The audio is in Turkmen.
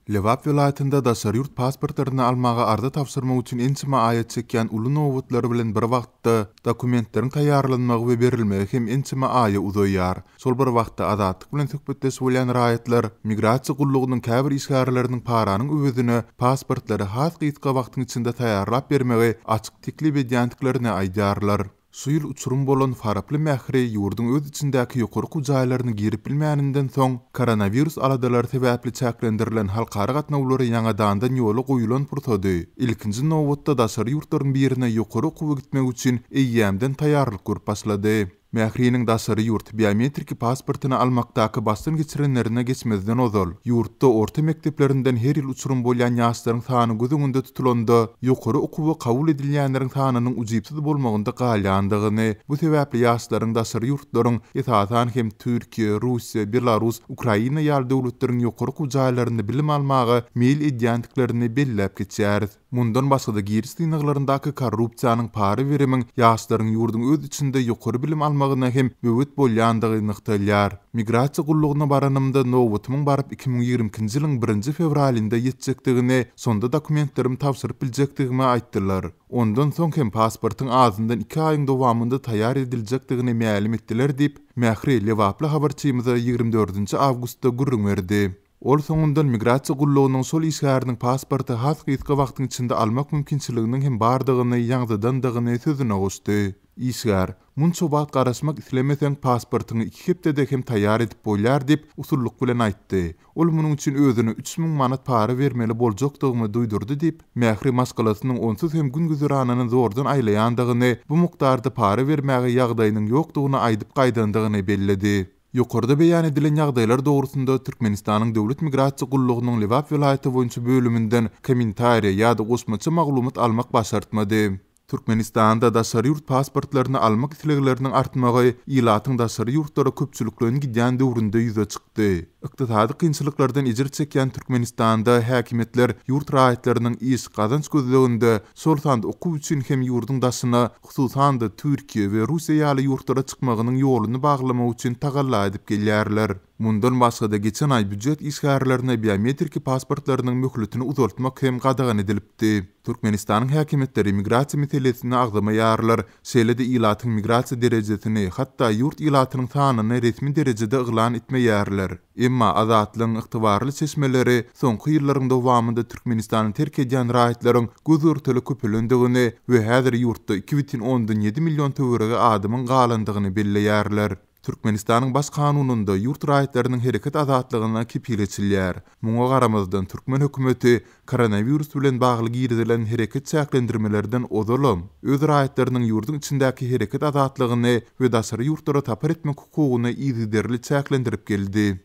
Lewap vilayatynda daşary ýurt pasportlaryny almaga arda tapşyrmak üçin ençime aýat çekýän uly nowatlar bilen bir wagtda dokumentleriň taýýarlanmagy we berilmegi hem ençime aýa uzaýar. Şol bir wagtda azatlyk bilen söhbetdeş bolýan raýatlar migrasiýa gullugynyň käbir işgärleriniň paranyň öwedini pasportlary has gytka wagtyň içinde taýýarlap bermegi açyk teklip edýändiklerini aýdýarlar. Şu ýyl uçurum bolan faraply mähri ýurdun öz içindäki ýokarky jaýlaryny girip bilmäninden soň koronavirus aladalary sebäpli çäklendirilen halkara gatnawlary ýaňadan ýoly goýulan pursady. Ilkinji nowatda daşary ýurtlaryň birine ýokary okuwa gitmek üçin eýýämden taýýarlyk görüp başlady. Mähriniň daşary ýurt biometrik pasportyny almakdaky bastyn geçirenlerine geçmezden ozal. Ýurtda orta mekteplerinden her ýyl uçurum bolýan ýaşlaryň sany gözüňünde tutulanda ýokary okuwa kabul edilýänleriň sanynyň ujypsy bolmagynda galýandygyny, bu sebäpli ýaşlaryň daşary ýurtlaryň esasan hem Türkiýe, Russiýa, Belarus, Ukraina ýaly döwletleriň ýokary kujaýlaryny bilim almagy meýil edýändiklerini belläp geçýär. Mundan başga da giris dynaglaryndaky korrupsiýanyň pary berimiň ýaşlaryň ýurdun öz içinde ýokary bilim almagyna hem böwet bolýandygy nykdalýar. Migrasiýa gullugyna baranymda nowatymyň baryp 2020-nji ýylyň 1 fevralynda ýetjekdigini, sonda dokumentlerim tapşyryp biljekdigimi aýtdylar. Ondan soň hem pasportyň azyndan 2 aýyň dowamında taýýar ediljekdigini ma'lum etdiler diýip Mähri Lewaply habarçymyza 24 awgustda gurrun berdi. Ol soňundan migrasiýa gullugynyň şol işgäriniň pasporty has gytka wagtyň içinde almak mümkinçiliginiň hem bardygyny ýagdadandygyny sözüne goşdy. İşgär, munça wagt garaşmak islemeseň pasportyňy 2 hepdede hem taýýar edip bolýar diýip usulluk bilen aýtdy. Ol munyň üçin özüne 3000 manat para bermeli boljakdygyny duýdurdy diýip Mähri maskalasynyň onsuz hem gün güzeranyny zordan aýlaýandygyny, bu mukdarda para bermäge ýagdaýynyň ýokdugyny aýdyp gaýdandygyny belledi. Ýokarda beýan edilen ýagdaýlar dogrusynda Türkmenistanyň döwlet migrasiýa gullugynyň Lewap vilayaty boýunça bölüminden kommentariýa ýa-da gosmaça maglumat almak başartmady. Türkmenistanda daşary ýurt pasportlaryny almak islegleriniň artmagy ýylatyň daşary ýurtlara köpçüliklerini gidýän döwründe ýüze çykdy. Ykdysady kynçylyklardan ejir çekýän Türkmenistanda häkimetler ýurt raýatlarynyň iş gazanç gözleginde şol sanda okuw üçin hem ýurdun daşyna, hususan da Türkiýe we Russiýa ýaly ýurtlara çykmagynyň ýoluny baglamak üçin tagalla edip gelýärler. Mundan başga da geçen ay büdjet işgärlerine biometrik pasportlarynyň möhletini uzaltmak hem gadagan edilipdi. Türkmenistanyň häkimetleri migrasiýa meselesini agzamaýarlar, şeýle-de ýylatyň migrasiýa derejesini, hatda ýurt ýylatynyň sanyny resmi derejede yglan etmeýärler. Emma azatlygyň ygtybarly seçmeleri soňky ýyllaryň dowamında Türkmenistanyň terk edýän raýatlaryň gözürteli köpülendigini we häzir ýurtda 2,7 million töwerege adamyň galandygyny belleýärler. Türkmenistanyň baş kanununda ýurt raýatlarynyň hereket azatlygyna kepil edilýär. Muňa garamazdan Türkmen hökümeti koronavirus bilen bagly girdilen hereket çäklendirmelerden ozalam, öz raýatlarynyň ýurdun içindäki hereket azatlygyny we daşary ýurtlara tapar etmek hukugyny ýygyderli çäklendirip geldi.